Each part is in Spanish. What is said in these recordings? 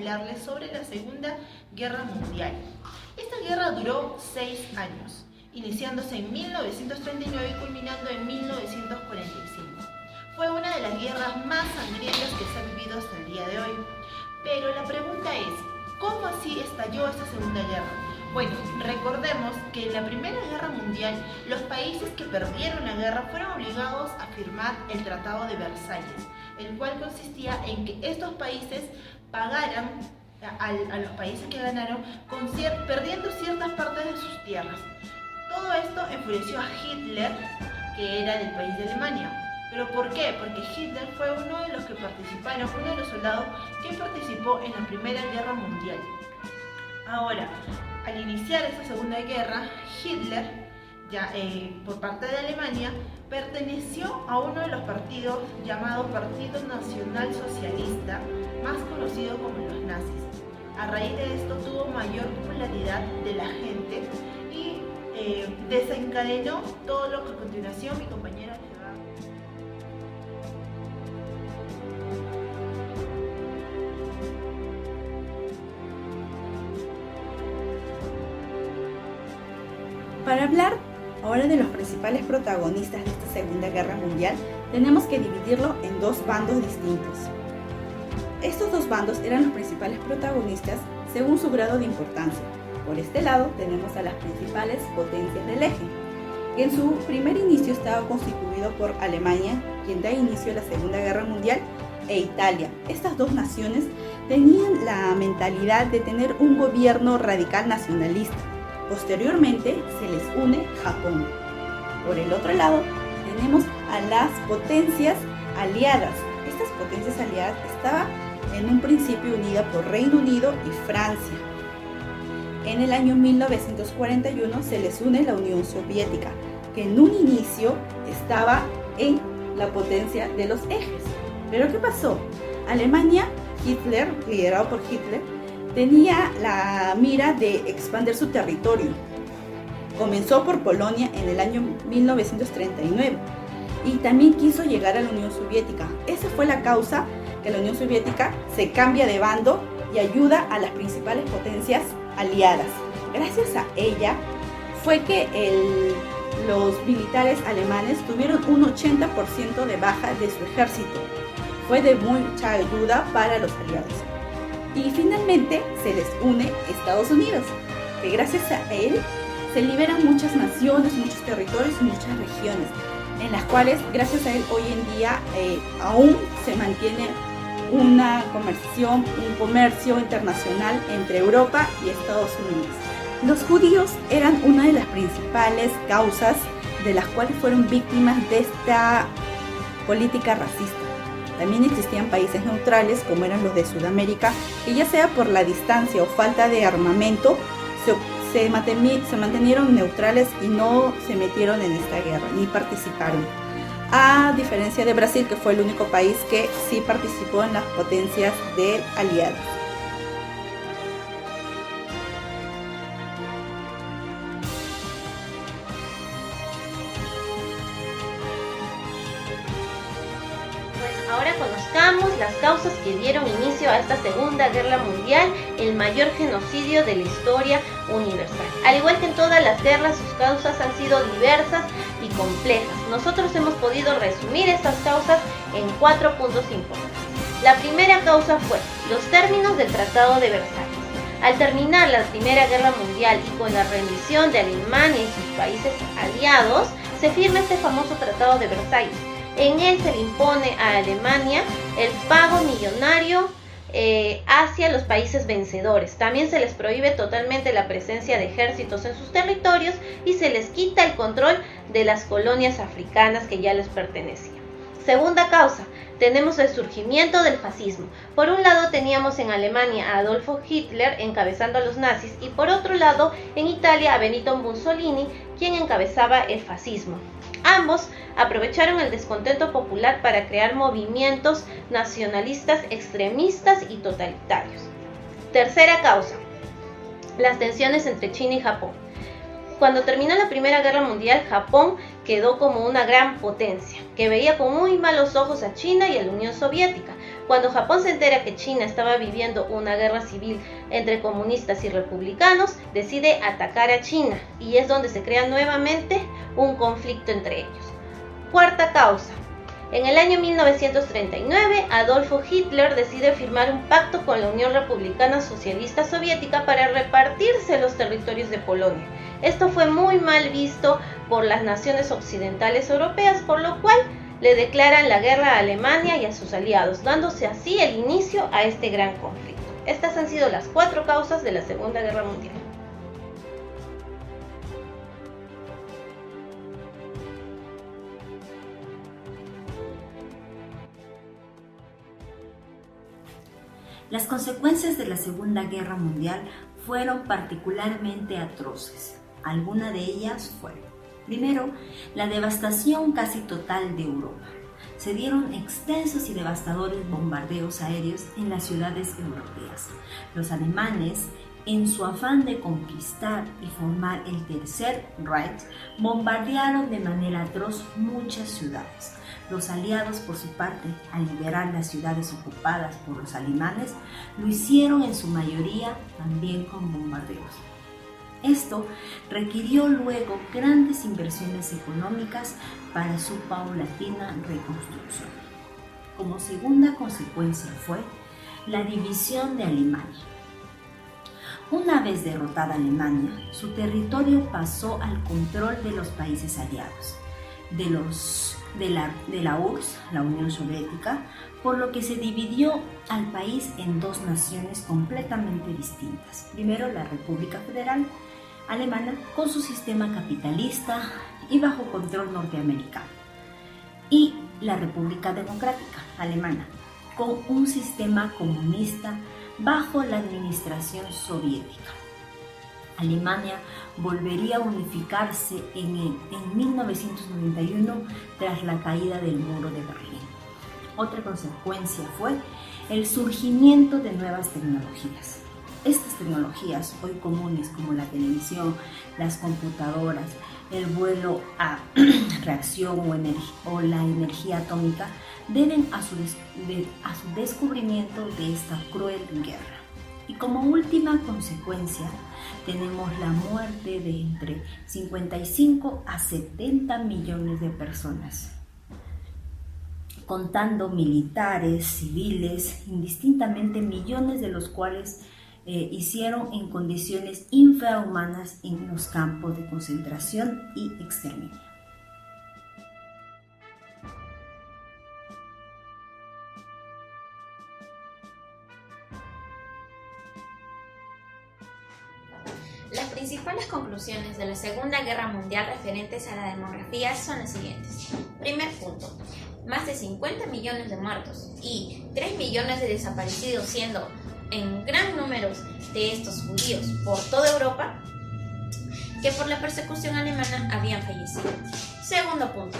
hablarles sobre la Segunda Guerra Mundial. Esta guerra duró 6 años, iniciándose en 1939 y culminando en 1945. Fue una de las guerras más sangrientas que se ha vivido hasta el día de hoy. Pero la pregunta es, ¿cómo así estalló esta Segunda Guerra? Bueno, recordemos que en la Primera Guerra Mundial, los países que perdieron la guerra fueron obligados a firmar el Tratado de Versalles, el cual consistía en que estos países pagaran a los países que ganaron perdiendo ciertas partes de sus tierras. Todo esto enfureció a Hitler, que era del país de Alemania. ¿Pero por qué? Porque Hitler fue uno de los que participaron, uno de los soldados que participó en la Primera Guerra Mundial. Ahora, al iniciar esta Segunda Guerra, Hitler, por parte de Alemania, perteneció a uno de los partidos llamado Partido Nacional Socialista, más conocido como los nazis. A raíz de esto tuvo mayor popularidad de la gente y desencadenó todo lo que a continuación mi compañera les va. Para hablar ahora de los principales protagonistas de esta Segunda Guerra Mundial, tenemos que dividirlo en dos bandos distintos. Estos dos bandos eran los principales protagonistas según su grado de importancia. Por este lado tenemos a las principales potencias del eje, que en su primer inicio estaba constituido por Alemania, quien da inicio a la Segunda Guerra Mundial, e Italia. Estas dos naciones tenían la mentalidad de tener un gobierno radical nacionalista. Posteriormente se les une Japón. Por el otro lado tenemos a las potencias aliadas. Estas potencias aliadas estaban en un principio unidas por Reino Unido y Francia. En el año 1941 se les une la Unión Soviética, que en un inicio estaba en la potencia de los ejes. ¿Pero qué pasó? Alemania, Hitler, liderado por Hitler, tenía la mira de expandir su territorio. Comenzó por Polonia en el año 1939 y también quiso llegar a la Unión Soviética. Esa fue la causa que la Unión Soviética se cambia de bando y ayuda a las principales potencias aliadas. Gracias a ella fue que los militares alemanes tuvieron un 80% de baja de su ejército. Fue de mucha ayuda para los aliados. Y finalmente se les une Estados Unidos, que gracias a él se liberan muchas naciones, muchos territorios y muchas regiones, en las cuales gracias a él hoy en día aún se mantiene una un comercio internacional entre Europa y Estados Unidos. Los judíos eran una de las principales causas de las cuales fueron víctimas de esta política racista. También existían países neutrales, como eran los de Sudamérica, que ya sea por la distancia o falta de armamento, se mantenieron neutrales y no se metieron en esta guerra, ni participaron. A diferencia de Brasil, que fue el único país que sí participó en las potencias de aliados. Ahora conozcamos las causas que dieron inicio a esta Segunda Guerra Mundial, el mayor genocidio de la historia universal. Al igual que en todas las guerras, sus causas han sido diversas y complejas. Nosotros hemos podido resumir estas causas en 4 puntos importantes. La primera causa fue los términos del Tratado de Versalles. Al terminar la Primera Guerra Mundial y con la rendición de Alemania y sus países aliados, se firma este famoso Tratado de Versalles. En él se le impone a Alemania el pago millonario hacia los países vencedores. También se les prohíbe totalmente la presencia de ejércitos en sus territorios y se les quita el control de las colonias africanas que ya les pertenecían. Segunda causa, tenemos el surgimiento del fascismo. Por un lado teníamos en Alemania a Adolfo Hitler encabezando a los nazis y por otro lado en Italia a Benito Mussolini, quien encabezaba el fascismo. Ambos aprovecharon el descontento popular para crear movimientos nacionalistas extremistas y totalitarios. Tercera causa, las tensiones entre China y Japón. Cuando terminó la Primera Guerra Mundial, Japón quedó como una gran potencia, que veía con muy malos ojos a China y a la Unión Soviética. Cuando Japón se entera que China estaba viviendo una guerra civil entre comunistas y republicanos, decide atacar a China y es donde se crea nuevamente un conflicto entre ellos. Cuarta causa. En el año 1939, Adolfo Hitler decide firmar un pacto con la Unión Republicana Socialista Soviética para repartirse los territorios de Polonia. Esto fue muy mal visto por las naciones occidentales europeas, por lo cual le declaran la guerra a Alemania y a sus aliados, dándose así el inicio a este gran conflicto. Estas han sido las 4 causas de la Segunda Guerra Mundial. Las consecuencias de la Segunda Guerra Mundial fueron particularmente atroces. Algunas de ellas fueron: primero, la devastación casi total de Europa. Se dieron extensos y devastadores bombardeos aéreos en las ciudades europeas. Los alemanes, en su afán de conquistar y formar el Tercer Reich, bombardearon de manera atroz muchas ciudades. Los aliados, por su parte, al liberar las ciudades ocupadas por los alemanes, lo hicieron en su mayoría también con bombardeos. Esto requirió luego grandes inversiones económicas para su paulatina reconstrucción. Como segunda consecuencia fue la división de Alemania. Una vez derrotada Alemania, su territorio pasó al control de los países aliados, de la URSS, la Unión Soviética, por lo que se dividió al país en 2 naciones completamente distintas. Primero, la República Federal Alemana, con su sistema capitalista y bajo control norteamericano, y la República Democrática Alemana, con un sistema comunista bajo la administración soviética. Alemania volvería a unificarse en 1991 tras la caída del muro de Berlín. Otra consecuencia fue el surgimiento de nuevas tecnologías. Estas tecnologías, hoy comunes como la televisión, las computadoras, el vuelo a reacción o la energía atómica, deben a su descubrimiento de esta cruel guerra. Y como última consecuencia, tenemos la muerte de entre 55 a 70 millones de personas, contando militares, civiles, indistintamente, millones de los cuales hicieron en condiciones infrahumanas en los campos de concentración y exterminio. Las principales conclusiones de la Segunda Guerra Mundial referentes a la demografía son las siguientes. Primer punto: más de 50 millones de muertos y 3 millones de desaparecidos, siendo en gran número de estos judíos por toda Europa, que por la persecución alemana habían fallecido. Segundo punto: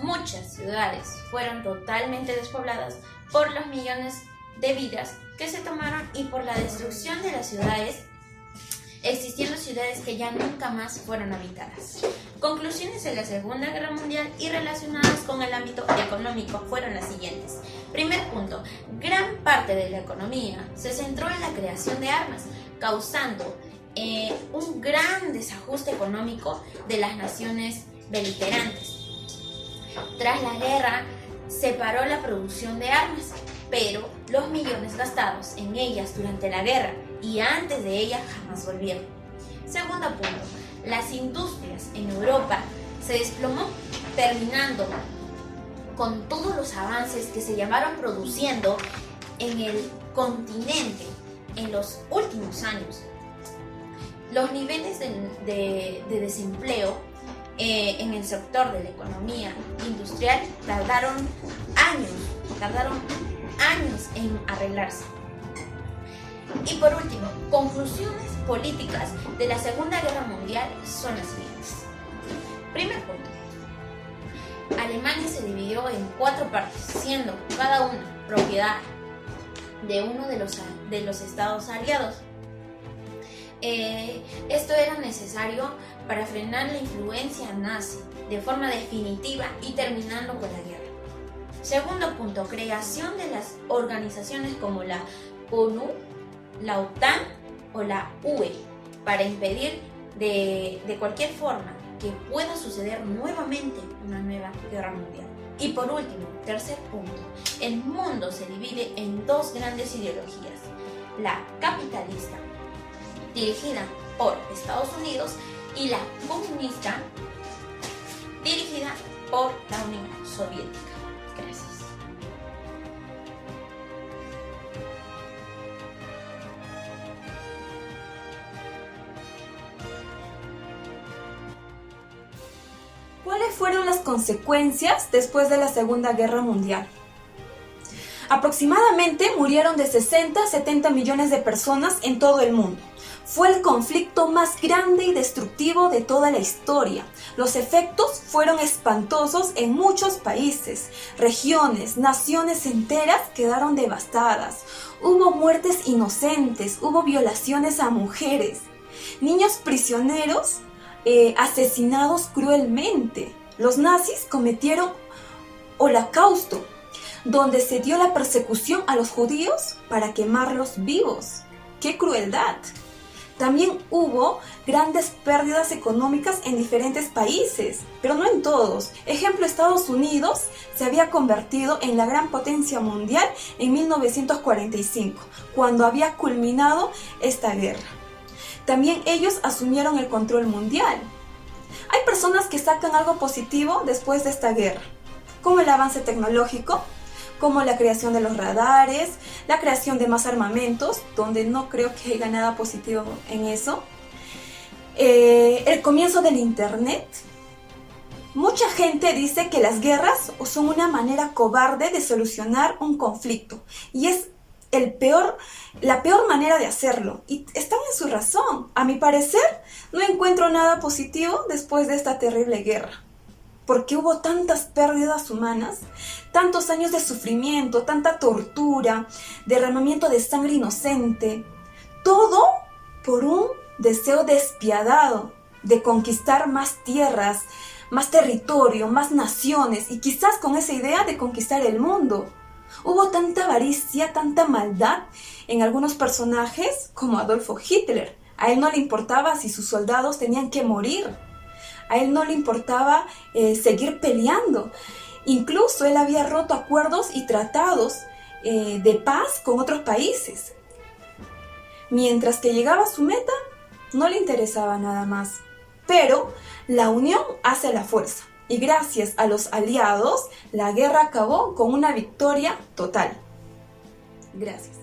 muchas ciudades fueron totalmente despobladas por los millones de vidas que se tomaron y por la destrucción de las ciudades, existiendo ciudades que ya nunca más fueron habitadas. Conclusiones de la Segunda Guerra Mundial y relacionadas con el ámbito económico fueron las siguientes. Primer punto: gran parte de la economía se centró en la creación de armas, causando un gran desajuste económico de las naciones beligerantes. Tras la guerra se paró la producción de armas, pero los millones gastados en ellas durante la guerra y antes de ella jamás volvieron. Segundo punto: las industrias en Europa se desplomó, terminando con todos los avances que se llevaron produciendo en el continente en los últimos años. Los niveles de desempleo en el sector de la economía industrial tardaron años en arreglarse. Y por último, conclusiones políticas de la Segunda Guerra Mundial son las siguientes. Primer punto: Alemania se dividió en 4 partes, siendo cada una propiedad de uno de los estados aliados. Esto era necesario para frenar la influencia nazi de forma definitiva y terminando con la guerra. Segundo punto, creación de las organizaciones como la ONU, la OTAN o la UE para impedir de cualquier forma que pueda suceder nuevamente una nueva guerra mundial. Y por último, tercer punto, el mundo se divide en dos grandes ideologías, la capitalista, dirigida por Estados Unidos, y la comunista, dirigida por la Unión Soviética. Gracias. ¿Cuáles fueron las consecuencias después de la Segunda Guerra Mundial? Aproximadamente murieron de 60 a 70 millones de personas en todo el mundo. Fue el conflicto más grande y destructivo de toda la historia. Los efectos fueron espantosos en muchos países, regiones, naciones enteras quedaron devastadas. Hubo muertes inocentes, hubo violaciones a mujeres, niños prisioneros asesinados cruelmente. Los nazis cometieron holocausto, donde se dio la persecución a los judíos para quemarlos vivos. ¡Qué crueldad! También hubo grandes pérdidas económicas en diferentes países, pero no en todos. Ejemplo, Estados Unidos se había convertido en la gran potencia mundial en 1945, cuando había culminado esta guerra. También ellos asumieron el control mundial. Hay personas que sacan algo positivo después de esta guerra, como el avance tecnológico, como la creación de los radares, la creación de más armamentos, donde no creo que haya nada positivo en eso, el comienzo del internet. Mucha gente dice que las guerras son una manera cobarde de solucionar un conflicto, y es la peor manera de hacerlo, y están en su razón. A mi parecer, no encuentro nada positivo después de esta terrible guerra, porque hubo tantas pérdidas humanas, tantos años de sufrimiento, tanta tortura, derramamiento de sangre inocente, todo por un deseo despiadado de conquistar más tierras, más territorio, más naciones, y quizás con esa idea de conquistar el mundo. Hubo tanta avaricia, tanta maldad en algunos personajes como Adolfo Hitler. A él no le importaba si sus soldados tenían que morir. A él no le importaba seguir peleando. Incluso él había roto acuerdos y tratados de paz con otros países. Mientras que llegaba a su meta, no le interesaba nada más. Pero la unión hace la fuerza. Y gracias a los aliados, la guerra acabó con una victoria total. Gracias.